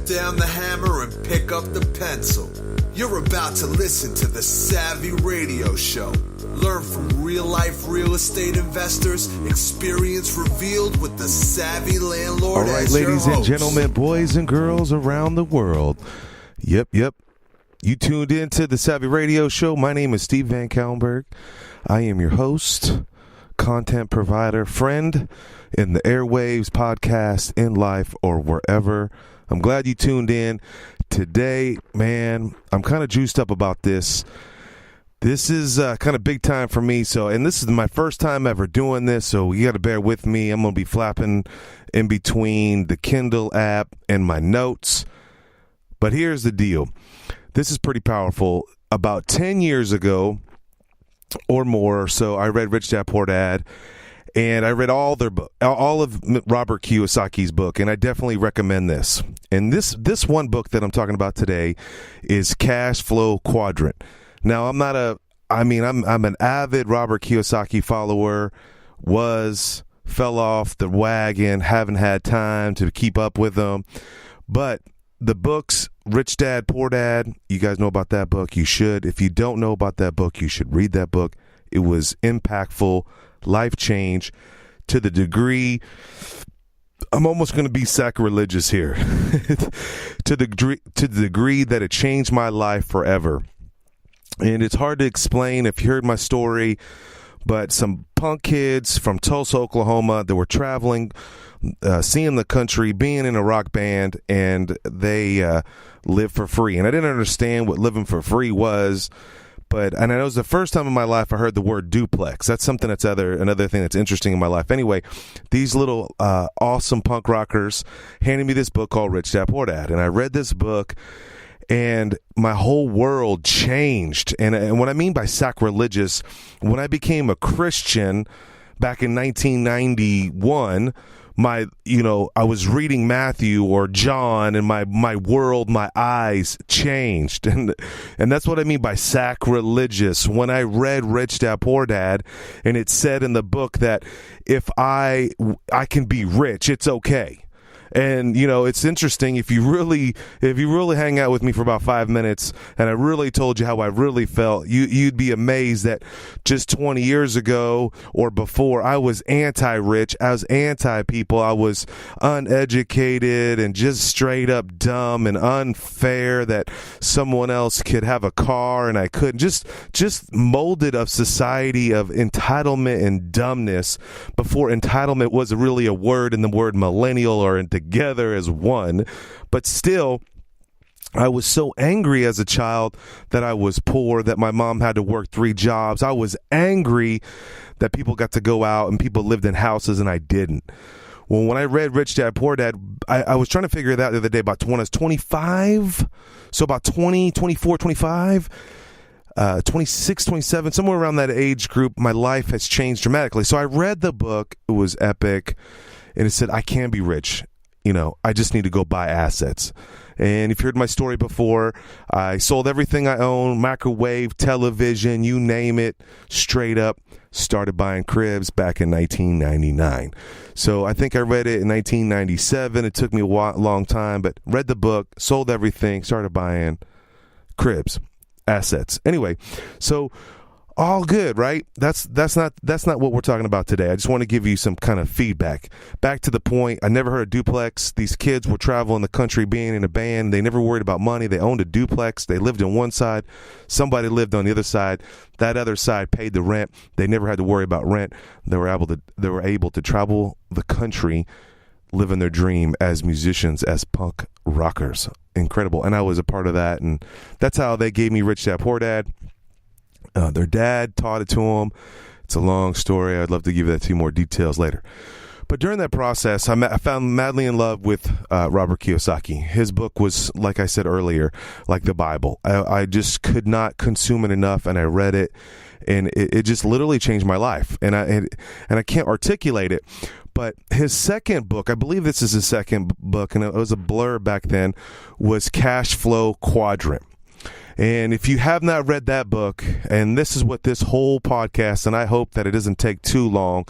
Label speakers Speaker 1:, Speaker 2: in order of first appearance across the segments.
Speaker 1: down the hammer and pick up the pencil. You're about to listen to The Savvy Radio Show. Learn from real-life real estate investors, experience revealed with the Savvy Landlord.
Speaker 2: All right, ladies and gentlemen, boys and girls around the world. Yep. You tuned in to The Savvy Radio Show. My name is Steve VanCauwenbergh. I am your host, content provider, friend in the airwaves, podcast, in life, or wherever. I'm glad you tuned in. Today, man, I'm kind of juiced up about this. This is kind of big time for me. And this is my first time ever doing this, so you got to bear with me. I'm going to be flapping in between the Kindle app and my notes. But here's the deal. This is pretty powerful. About 10 years ago or more, so I read Rich Dad Poor Dad, and I read all of Robert Kiyosaki's book, and I definitely recommend this. And this one book that I'm talking about today is Cashflow Quadrant. Now, I'm an avid Robert Kiyosaki follower, fell off the wagon, haven't had time to keep up with them, but the books, Rich Dad, Poor Dad, you guys know about that book. You should. If you don't know about that book, you should read that book. It was impactful, life change to the degree, I'm almost going to be sacrilegious here, to the degree that it changed my life forever. And it's hard to explain if you heard my story, but some punk kids from Tulsa, Oklahoma, that were traveling, seeing the country, being in a rock band, and they live for free. And I didn't understand what living for free was, and it was the first time in my life I heard the word duplex. That's something that's another thing that's interesting in my life. Anyway, these little awesome punk rockers handed me this book called Rich Dad Poor Dad, and I read this book, and my whole world changed. And what I mean by sacrilegious, when I became a Christian back in 1991, I was reading Matthew or John, and my world, my eyes changed. And that's what I mean by sacrilegious. When I read Rich Dad Poor Dad, and it said in the book that if I can be rich, it's okay. And, it's interesting if you really hang out with me for about 5 minutes and I really told you how I really felt, you'd be amazed that just 20 years ago or before, I was anti-rich. I was anti-people. I was uneducated and just straight up dumb and unfair that someone else could have a car and I couldn't. Just molded of society of entitlement and dumbness before entitlement was really a word in the word millennial or together as one. But still, I was so angry as a child that I was poor, that my mom had to work 3 jobs. I was angry that people got to go out and people lived in houses and I didn't. Well, when I read Rich Dad Poor Dad, I was trying to figure it out the other day about when I was 25. So about 20, 24, 25, 26, 27, somewhere around that age group, my life has changed dramatically. So I read the book. It was epic. And it said, I can be rich. I just need to go buy assets. And if you heard my story before, I sold everything I owned, microwave, television, you name it, straight up, started buying cribs back in 1999. So I think I read it in 1997. It took me a long time, but read the book, sold everything, started buying cribs, assets. Anyway, so all good, right? That's not what we're talking about today. I just want to give you some kind of feedback. Back to the point, I never heard of duplex. These kids were traveling the country being in a band. They never worried about money. They owned a duplex. They lived on one side. Somebody lived on the other side. That other side paid the rent. They never had to worry about rent. They were able to travel the country, living their dream as musicians, as punk rockers. Incredible. And I was a part of that. And that's how they gave me Rich Dad Poor Dad. Their dad taught it to them. It's a long story. I'd love to give that to you more details later. But during that process, I found madly in love with Robert Kiyosaki. His book was, like I said earlier, like the Bible. I just could not consume it enough, and I read it, and it just literally changed my life. And I can't articulate it. But his second book, I believe this is his second book, and it was a blur back then, was Cashflow Quadrant. And if you have not read that book, and this is what this whole podcast, and I hope that it doesn't take too long,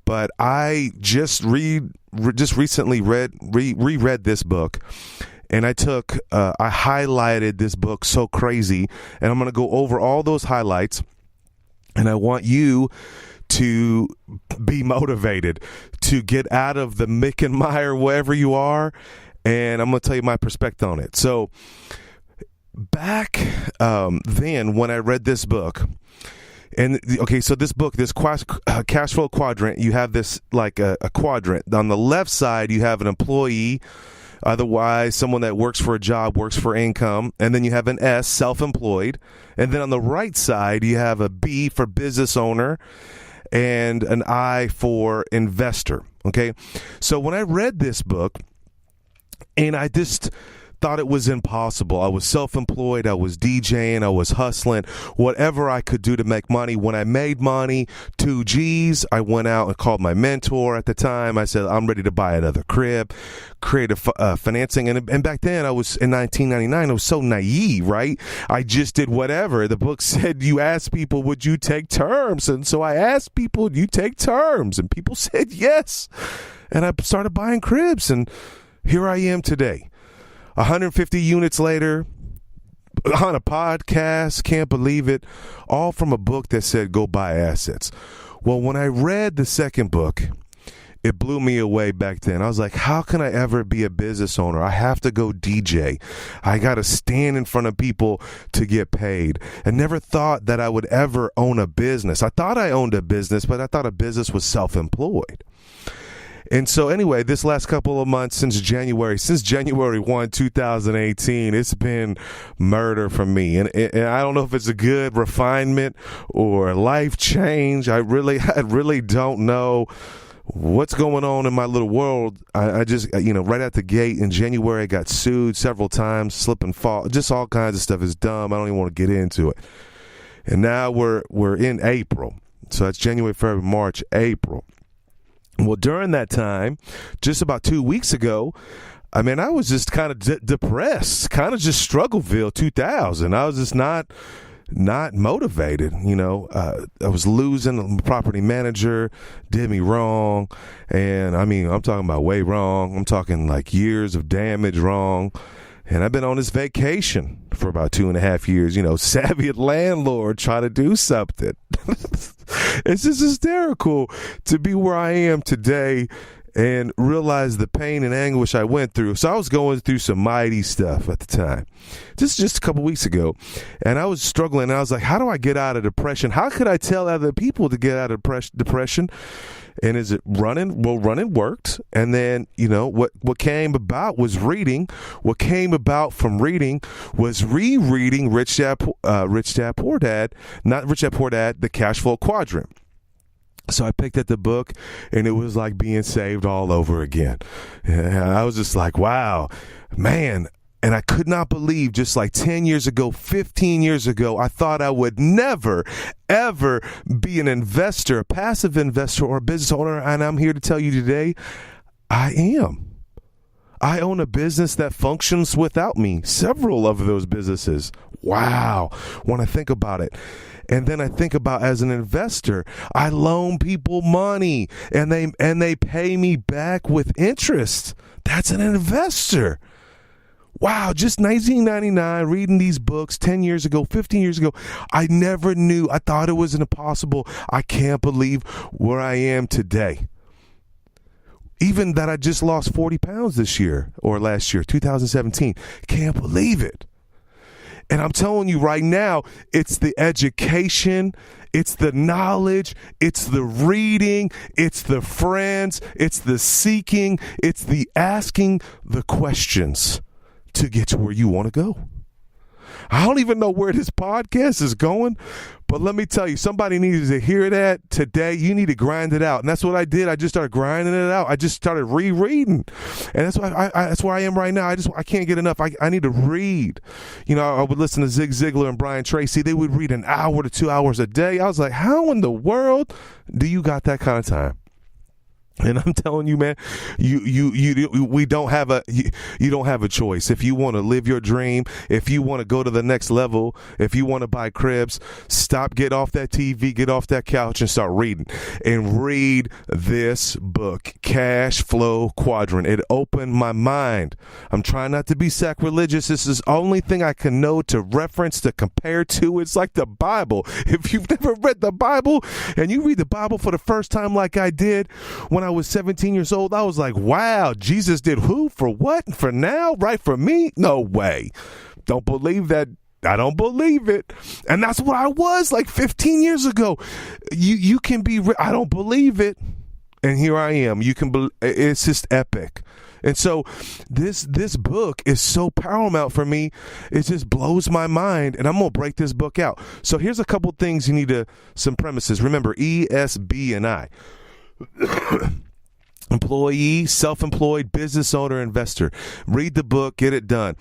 Speaker 2: but I just recently reread this book, and I highlighted this book so crazy, and I'm going to go over all those highlights, and I want you to be motivated to get out of the Mick and Meyer wherever you are, and I'm going to tell you my perspective on it. So back then when I read this book, and okay, so this book, this Cashflow Quadrant, you have this like a quadrant. On the left side, you have an employee, otherwise someone that works for a job, works for income, and then you have an S, self-employed, and then on the right side, you have a B for business owner, and an I for investor. Okay, so when I read this book, and I just thought it was impossible. I was self-employed, I was DJing, I was hustling, whatever I could do to make money. When I made money, 2 G's, I went out and called my mentor at the time. I said, I'm ready to buy another crib, create a financing. And back then, I was in 1999, I was so naive, right? I just did whatever. The book said, you ask people, would you take terms? And so I asked people, do you take terms? And people said yes. And I started buying cribs, and here I am today. 150 units later, on a podcast, can't believe it, all from a book that said go buy assets. Well, when I read the second book, it blew me away back then. I was like, how can I ever be a business owner? I have to go DJ. I got to stand in front of people to get paid. I never thought that I would ever own a business. I thought I owned a business, but I thought a business was self-employed. And so anyway, this last couple of months since January 1, 2018, it's been murder for me. And I don't know if it's a good refinement or life change. I really don't know what's going on in my little world. I just, right out the gate in January, I got sued several times, slip and fall, just all kinds of stuff. Is dumb. I don't even want to get into it. And now we're in April. So that's January, February, March, April. Well, during that time, just about 2 weeks ago, I was just kind of depressed, kind of just Struggleville 2000. I was just not motivated. I was losing. The property manager did me wrong. And I'm talking about way wrong. I'm talking like years of damage wrong. And I've been on this vacation for about 2.5 years, savvy landlord, try to do something. It's just hysterical to be where I am today and realize the pain and anguish I went through. So I was going through some mighty stuff at the time, just a couple weeks ago. And I was struggling. And I was like, how do I get out of depression? How could I tell other people to get out of depression? And is it running? Well, running worked. And then, what came about was reading. What came about from reading was rereading Rich Dad, Poor Dad, not Rich Dad, Poor Dad, the Cashflow Quadrant. So I picked up the book, and it was like being saved all over again. And I was just like, wow, man. And I could not believe just like 10 years ago, 15 years ago, I thought I would never, ever be an investor, a passive investor or a business owner. And I'm here to tell you today, I am. I own a business that functions without me. Several of those businesses. Wow. When I think about it. And then I think about as an investor, I loan people money and they pay me back with interest. That's an investor. Wow, just 1999, reading these books 10 years ago, 15 years ago, I never knew. I thought it was impossible. I can't believe where I am today. Even that I just lost 40 pounds this year or last year, 2017. Can't believe it. And I'm telling you right now, it's the education, it's the knowledge, it's the reading, it's the friends, it's the seeking, it's the asking the questions to get to where you want to go. I don't even know where this podcast is going, but let me tell you, somebody needs to hear that today. You need to grind it out. And that's what I did. I just started grinding it out. I just started rereading. And that's why that's where I am right now. I can't get enough. I need to read. I would listen to Zig Ziglar and Brian Tracy. They would read 1 hour to 2 hours a day. I was like, how in the world do you got that kind of time? And I'm telling you, man, we don't have you don't have a choice. If you want to live your dream, if you want to go to the next level, if you want to buy cribs, get off that TV, get off that couch and start reading. And read this book, Cashflow Quadrant. It opened my mind. I'm trying not to be sacrilegious. This is the only thing I can know to reference, to compare to. It's like the Bible. If you've never read the Bible and you read the Bible for the first time like I did when I was 17 years old, I was like, wow, Jesus did who? For what? For now? Right? For me? No way. Don't believe that. I don't believe it. And that's what I was like 15 years ago. You can be, I don't believe it. And here I am. It's just epic. And so this book is so paramount for me. It just blows my mind. And I'm going to break this book out. So here's a couple things you need some premises. Remember, E, S, B, and I. Employee, self-employed, business owner, investor. Read the book, get it done.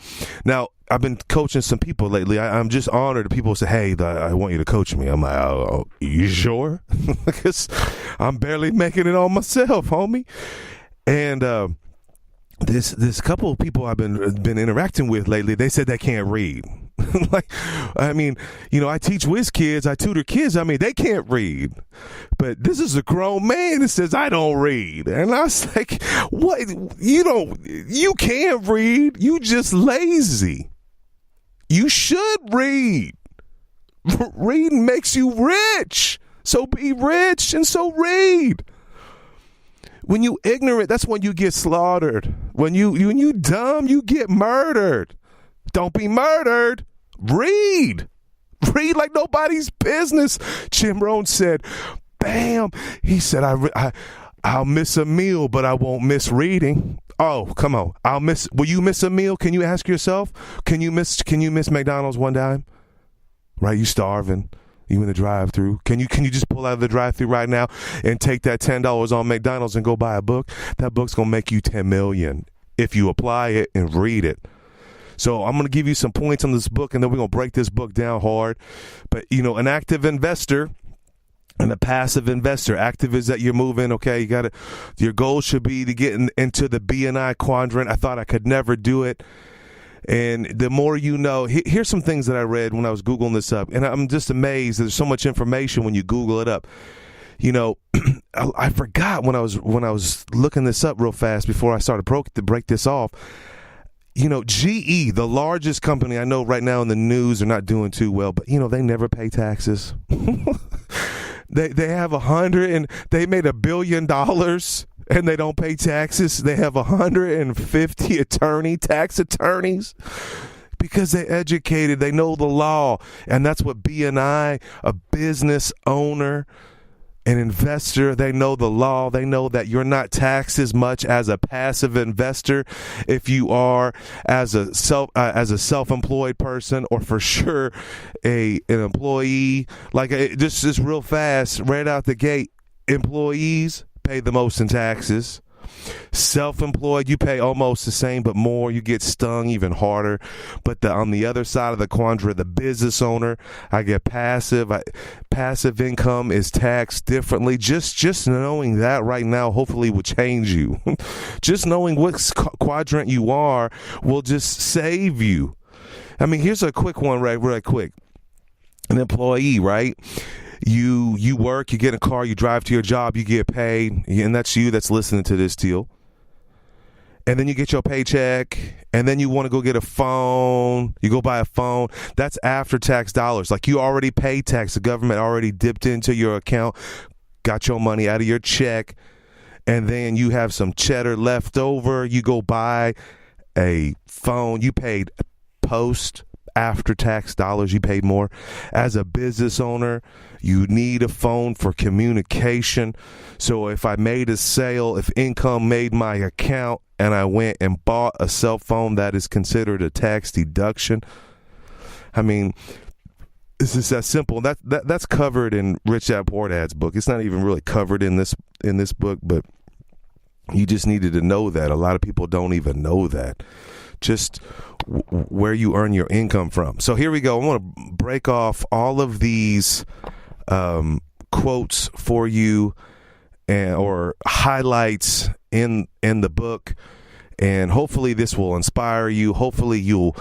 Speaker 2: Now, I've been coaching some people lately. I'm just honored that people say, hey, I want you to coach me. I'm like, oh, you sure? Because I'm barely making it on myself, homie. And this couple of people I've been interacting with lately, they said they can't read. Like, I mean, I teach whiz kids, I tutor kids. I mean, they can't read. But this is a grown man that says, I don't read. And I was like, what? You can't read. You just lazy. You should read. Reading makes you rich. So be rich and so read. When you ignorant, that's when you get slaughtered. When you dumb, you get murdered. Don't be murdered. Read. Read like nobody's business. Jim Rohn said, bam. He said, I'll miss a meal, but I won't miss reading. Oh, come on. Will you miss a meal? Can you ask yourself? Can you miss McDonald's one time? Right? You starving. You in the drive-thru. Can you just pull out of the drive-thru right now and take that $10 on McDonald's and go buy a book? That book's going to make you $10 million if you apply it and read it. So I'm going to give you some points on this book, and then we're going to break this book down hard. But, an active investor and a passive investor. Active is that you're moving, okay? Your goal should be to get into the B&I quadrant. I thought I could never do it. And the more you know, here's some things that I read when I was Googling this up. And I'm just amazed. There's so much information when you Google it up. I forgot when I was looking this up real fast before I started to break this off. GE, the largest company I know right now in the news, are not doing too well, but they never pay taxes. They have they made $1 billion and they don't pay taxes. They have 150 tax attorneys because they're educated. They know the law. And that's what B&I, a business owner, an investor, they know the law. They know that you're not taxed as much as a passive investor if you are as a self-employed person, or for sure an employee. Like, just real fast, right out the gate, employees pay the most in taxes. Self-employed, you pay almost the same, but more. You get stung even harder. But on the other side of the quadrant, the business owner, I get passive. Passive income is taxed differently. Just knowing that right now, hopefully, will change you. Just knowing what quadrant you are will just save you. I mean, here's a quick one, right quick. An employee, right? You work, you get in a car, you drive to your job, you get paid, and that's you that's listening to this deal. And then you get your paycheck, and then you want to go get a phone. You go buy a phone. That's after-tax dollars. Like, you already paid tax. The government already dipped into your account, got your money out of your check, and then you have some cheddar left over. You go buy a phone. You paid after-tax dollars, you paid more. As a business owner, you need a phone for communication. So if I made a sale, if income made my account, and I went and bought a cell phone, that is considered a tax deduction. I mean, it's just that simple. That's covered in Rich Dad Poor Dad's book. It's not even really covered in this book, but you just needed to know that. A lot of people don't even know that. Just where you earn your income from. So here we go. I want to break off all of these quotes for you, or highlights in the book. And hopefully this will inspire you. Hopefully you'll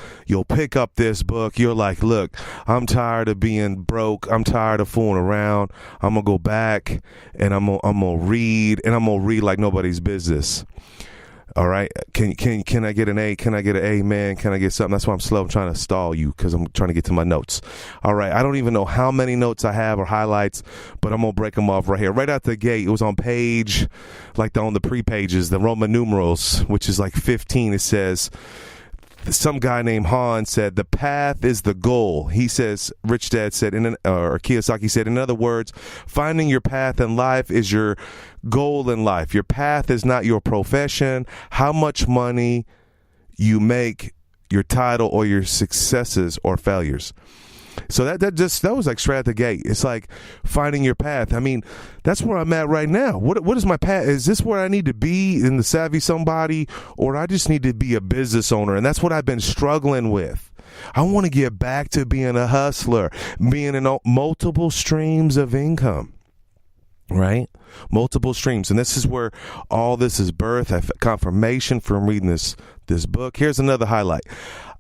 Speaker 2: pick up this book. You're like, look, I'm tired of being broke. I'm tired of fooling around. I'm gonna go back and I'm gonna read, and I'm gonna read like nobody's business. All right. Can I get an A? Can I get an amen? Can I get something? That's why I'm slow. I'm trying to stall you because I'm trying to get to my notes. All right. I don't even know how many notes I have or highlights, but I'm going to break them off right here. Right out the gate, it was on page, on the pre-pages, the Roman numerals, which is like 15. It says, some guy named Han said, the path is the goal. He says, Rich Dad said, or Kiyosaki said, in other words, finding your path in life is your goal in life. Your path is not your profession, how much money you make, your title, or your successes or failures. So that was like straight out the gate. It's like finding your path. I mean, that's where I'm at right now. What is my path? Is this where I need to be in the Savvy Somebody, or I just need to be a business owner? And that's what I've been struggling with. I want to get back to being a hustler, being in multiple streams of income. Right? Multiple streams. And this is where all this is birthed. I have confirmation from reading this book. Here's another highlight.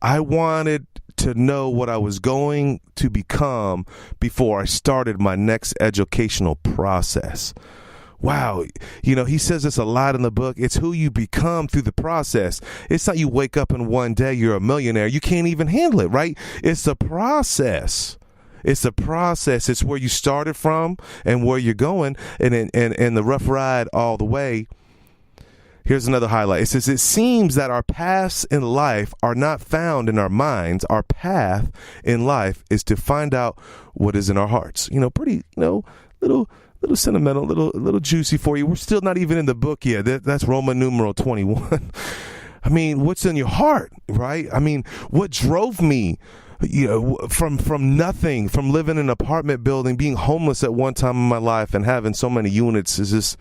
Speaker 2: I wanted to know what I was going to become before I started my next educational process. Wow. He says this a lot in the book. It's who you become through the process. It's not you wake up and one day you're a millionaire. You can't even handle it, right? It's a process. It's a process. It's where you started from and where you're going, and the rough ride all the way. Here's another highlight. It says, it seems that our paths in life are not found in our minds. Our path in life is to find out what is in our hearts. Pretty, little sentimental, little juicy for you. We're still not even in the book yet. That's Roman numeral 21. I mean, what's in your heart, right? I mean, what drove me from nothing, from living in an apartment building, being homeless at one time in my life and having so many units is just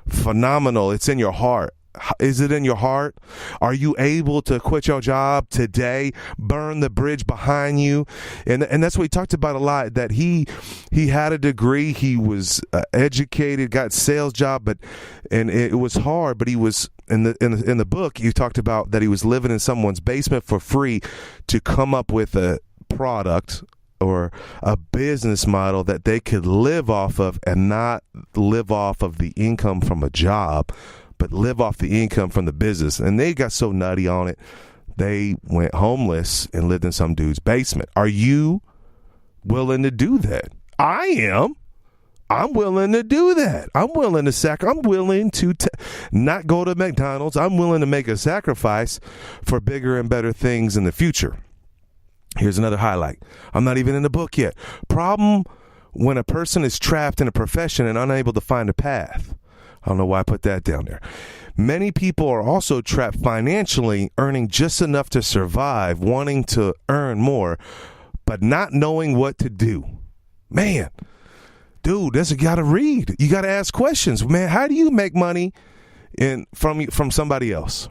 Speaker 2: phenomenal. It's in your heart. Is it in your heart? Are you able to quit your job today, burn the bridge behind you? And that's what he talked about a lot, that he had a degree, he was educated, got a sales job, and it was hard, but he was in the book, you talked about that he was living in someone's basement for free to come up with a product or a business model that they could live off of, and not live off of the income from a job, but live off the income from the business. And they got so nutty on it, they went homeless and lived in some dude's basement. Are you willing to do that? I am. I'm willing to do that. I'm willing to not go to McDonald's. I'm willing to make a sacrifice for bigger and better things in the future. Here's another highlight. I'm not even in the book yet. Problem when a person is trapped in a profession and unable to find a path. I don't know why I put that down there. Many people are also trapped financially, earning just enough to survive, wanting to earn more, but not knowing what to do. Man, dude, that's you got to read. You got to ask questions. Man, how do you make money from somebody else?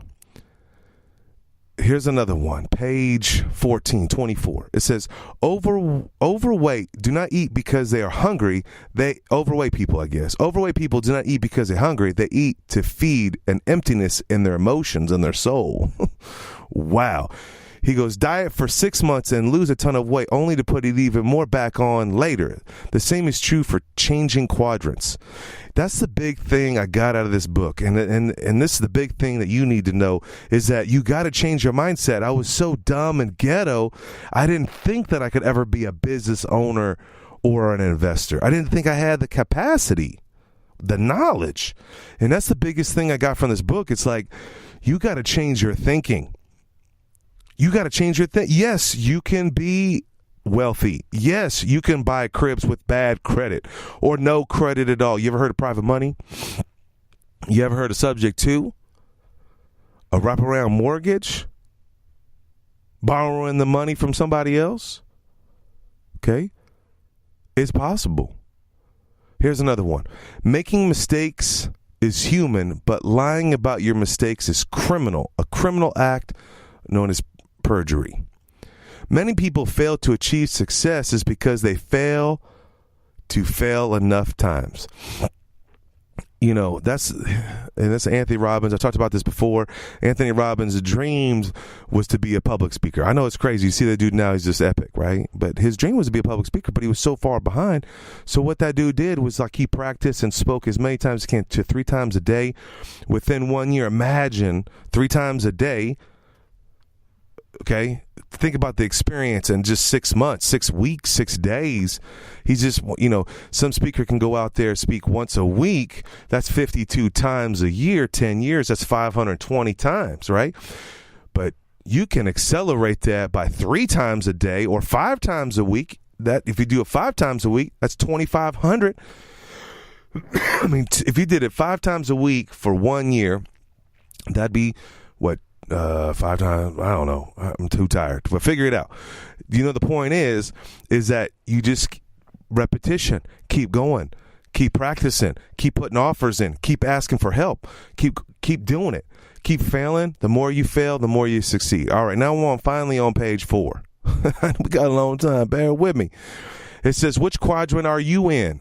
Speaker 2: Here's another one, page 24. It says, overweight do not eat because they are hungry. Overweight people do not eat because they're hungry. They eat to feed an emptiness in their emotions and their soul. Wow. He goes, diet for 6 months and lose a ton of weight only to put it even more back on later. The same is true for changing quadrants. That's the big thing I got out of this book. And this is the big thing that you need to know, is that you got to change your mindset. I was so dumb and ghetto. I didn't think that I could ever be a business owner or an investor. I didn't think I had the capacity, the knowledge. And that's the biggest thing I got from this book. It's like, you got to change your thinking. You got to change your thing. Yes, you can be wealthy. Yes, you can buy cribs with bad credit or no credit at all. You ever heard of private money? You ever heard of subject to? A wraparound mortgage? Borrowing the money from somebody else? Okay. It's possible. Here's another one. Making mistakes is human, but lying about your mistakes is criminal. A criminal act known as perjury. Many people fail to achieve success is because they fail enough times. that's Anthony Robbins. I talked about this before. Anthony Robbins' dreams was to be a public speaker. I know it's crazy. You see that dude now, he's just epic, right? But his dream was to be a public speaker, but he was so far behind. So what that dude did was like he practiced and spoke as many times as he can to 3 times a day within 1 year. Imagine 3 times a day. Okay, think about the experience in just 6 months, 6 weeks, 6 days. He's just, some speaker can go out there, speak once a week. That's 52 times a year, 10 years. That's 520 times, right? But you can accelerate that by 3 times a day or 5 times a week. That if you do it 5 times a week, that's 2,500. I mean, if you did it 5 times a week for 1 year, that'd be what? 5 times, I don't know. I'm too tired, but figure it out. The point is that you just repetition, keep going, keep practicing, keep putting offers in, keep asking for help, keep doing it, keep failing. The more you fail, the more you succeed. All right, now I'm finally on page 4. We got a long time. Bear with me. It says, which quadrant are you in?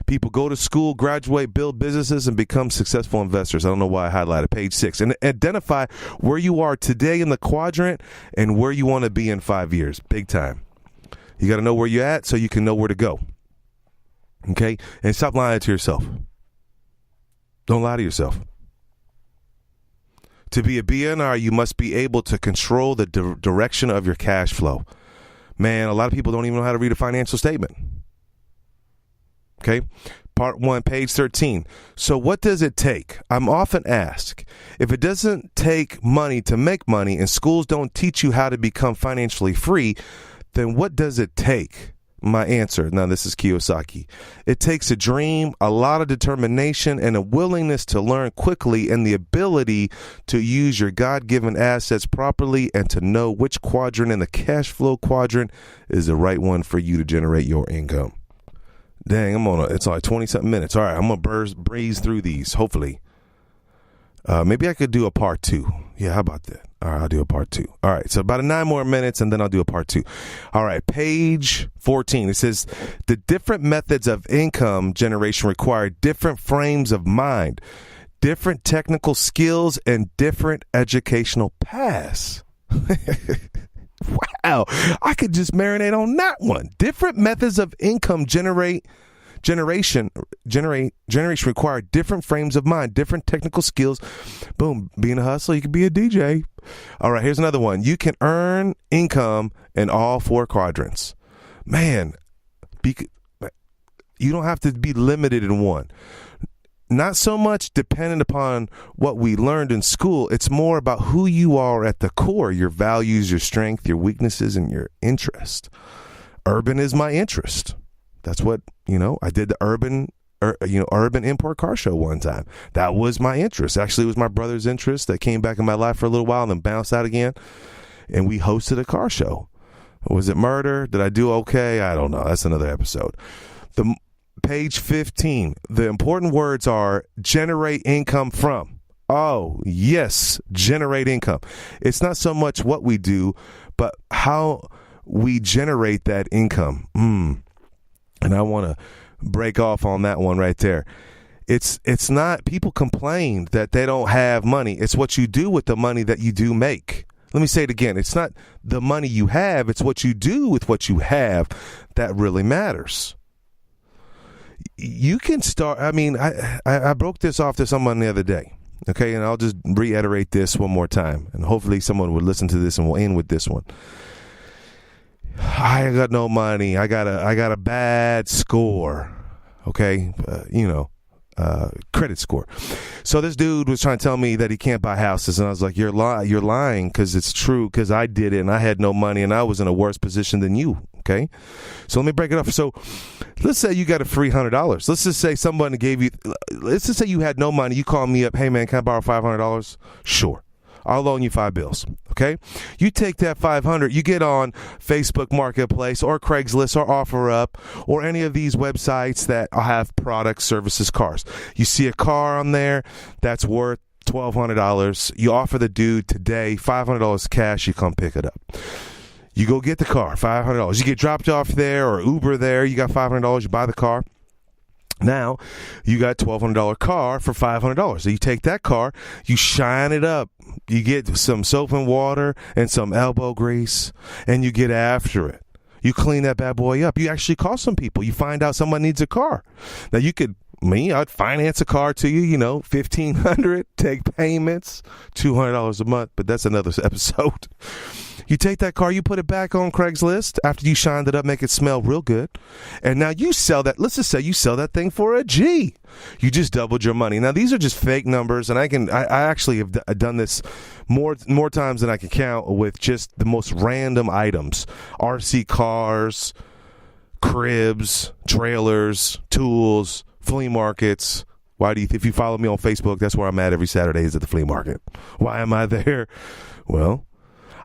Speaker 2: People go to school, graduate, build businesses, and become successful investors. I don't know why I highlighted page 6. And identify where you are today in the quadrant and where you want to be in 5 years. Big time. You got to know where you're at so you can know where to go. Okay? And stop lying to yourself. Don't lie to yourself. To be a BNR, you must be able to control the direction of your cash flow. Man, a lot of people don't even know how to read a financial statement. Okay, part 1, page 13. So what does it take? I'm often asked, if it doesn't take money to make money and schools don't teach you how to become financially free, then what does it take? My answer, now this is Kiyosaki. It takes a dream, a lot of determination, and a willingness to learn quickly and the ability to use your God-given assets properly and to know which quadrant in the cash flow quadrant is the right one for you to generate your income. Dang, it's like 20-something minutes. All right, I'm going to breeze through these, hopefully. Maybe I could do a part 2. Yeah, how about that? All right, I'll do a part 2. All right, so about 9 more minutes, and then I'll do a part 2. All right, page 14. It says, the different methods of income generation require different frames of mind, different technical skills, and different educational paths. Wow, I could just marinate on that one. Different methods of income generation require different frames of mind, different technical skills. Boom, being a hustler, you can be a DJ. All right, here's another one. You can earn income in all 4 quadrants. Man, you don't have to be limited in one. Not so much dependent upon what we learned in school. It's more about who you are at the core, your values, your strength, your weaknesses, and your interest. Urban is my interest. That's what, I did the urban import car show one time. That was my interest. Actually, it was my brother's interest that came back in my life for a little while and then bounced out again. And we hosted a car show. Was it murder? Did I do okay? I don't know. That's another episode. Page 15. The important words are generate income from. Oh, yes, generate income. It's not so much what we do, but how we generate that income. And I want to break off on that one right there. It's not, people complain that they don't have money. It's what you do with the money that you do make. Let me say it again. It's not the money you have. It's what you do with what you have that really matters. You can start, I broke this off to someone the other day, okay, and I'll just reiterate this one more time, and hopefully someone would listen to this and we'll end with this one. I got no money. I got a bad score, okay, credit score. So this dude was trying to tell me that he can't buy houses, and I was like, you're lying, because it's true, because I did it, and I had no money, and I was in a worse position than you. Okay, so let me break it up. So let's say you got a free $100. Let's just say someone gave you, let's just say you had no money. You call me up, hey man, can I borrow $500? Sure. I'll loan you 5 bills. Okay. You take that 500, you get on Facebook Marketplace or Craigslist or OfferUp or any of these websites that have products, services, cars. You see a car on there that's worth $1,200. You offer the dude today $500 cash. You come pick it up. You go get the car, $500. You get dropped off there or Uber there. You got $500. You buy the car. Now, you got a $1,200 car for $500. So you take that car, you shine it up, you get some soap and water and some elbow grease, and you get after it. You clean that bad boy up. You actually call some people. You find out someone needs a car. Now, I'd finance a car to you, $1,500, take payments, $200 a month, but that's another episode. You take that car, you put it back on Craigslist after you shined it up, make it smell real good. And now you sell that. Let's just say you sell that thing for a G. You just doubled your money. Now, these are just fake numbers, and I actually have done this more times than I can count with just the most random items. RC cars, cribs, trailers, tools, flea markets. If you follow me on Facebook, that's where I'm at every Saturday, is at the flea market. Why am I there? Well,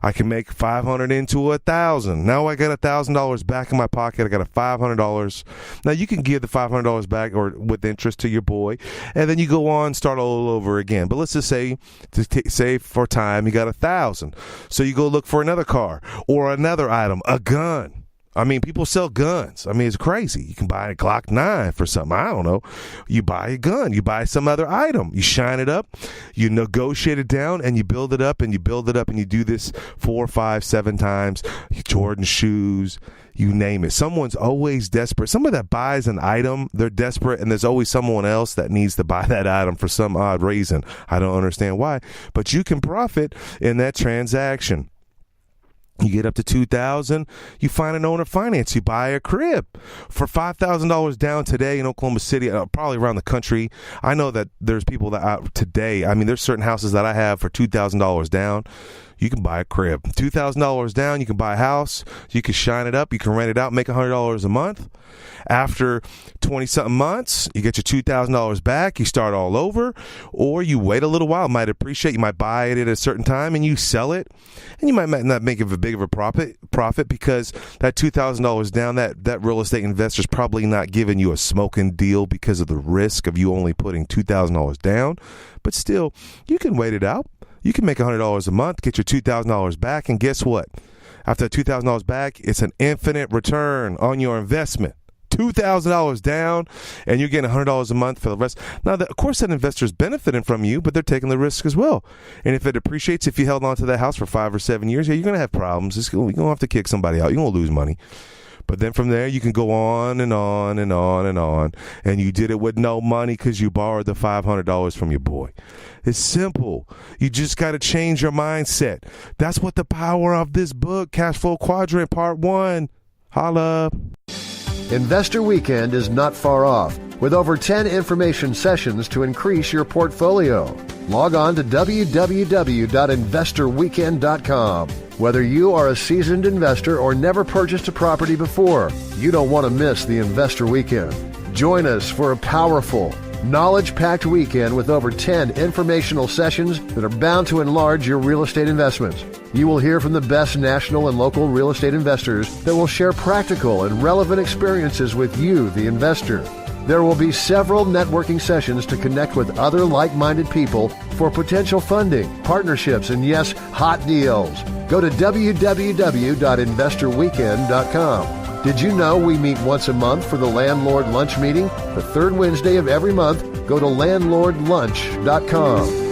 Speaker 2: I can make $500 into $1,000. Now I got $1,000 back in my pocket. I got $500. Now you can give the $500 back or with interest to your boy, and then you go on, start all over again. But let's just say, for time, you got $1,000. So you go look for another car or another item, a gun. I mean, people sell guns. I mean, it's crazy. You can buy a Glock 9 for something. I don't know. You buy a gun. You buy some other item. You shine it up. You negotiate it down, and you build it up, and you build it up, and you do this 4, 5, 7 times. Jordan shoes, you name it. Someone's always desperate. Someone that buys an item, they're desperate, and there's always someone else that needs to buy that item for some odd reason. I don't understand why. But you can profit in that transaction. You get up to $2,000, you find an owner finance, you buy a crib for $5,000 down today in Oklahoma City, probably around the country. I know that there's people that out today, there's certain houses that I have for $2,000 down. You can buy a crib. $2,000 down, you can buy a house. You can shine it up. You can rent it out, make $100 a month. After 20-something months, you get your $2,000 back. You start all over. Or you wait a little while. It might appreciate. You might buy it at a certain time, and you sell it. And you might not make a big of a profit because that $2,000 down, that real estate investor's probably not giving you a smoking deal because of the risk of you only putting $2,000 down. But still, you can wait it out. You can make $100 a month, get your $2,000 back, and guess what? After $2,000 back, it's an infinite return on your investment. $2,000 down, and you're getting $100 a month for the rest. Now, of course, that investor's benefiting from you, but they're taking the risk as well. And if it appreciates, if you held on to that house for 5 or 7 years, you're going to have problems. You're going to have to kick somebody out. You're going to lose money. But then from there, you can go on and on and on and on. And you did it with no money because you borrowed the $500 from your boy. It's simple. You just got to change your mindset. That's what the power of this book, Cashflow Quadrant, Part 1. Holla.
Speaker 3: Investor Weekend is not far off, with over 10 information sessions to increase your portfolio. Log on to www.investorweekend.com. Whether you are a seasoned investor or never purchased a property before, you don't want to miss the Investor Weekend. Join us for a powerful, knowledge-packed weekend with over 10 informational sessions that are bound to enlarge your real estate investments. You will hear from the best national and local real estate investors that will share practical and relevant experiences with you, the investor. There will be several networking sessions to connect with other like-minded people for potential funding, partnerships, and yes, hot deals. Go to www.investorweekend.com. Did you know we meet once a month for the Landlord Lunch Meeting? The third Wednesday of every month. Go to landlordlunch.com.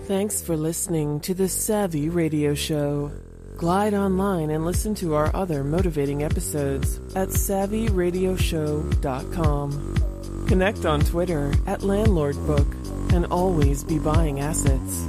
Speaker 4: Thanks for listening to the Savvy Radio Show. Glide online and listen to our other motivating episodes at savvyradioshow.com. Connect on Twitter at LandlordBook and always be buying assets.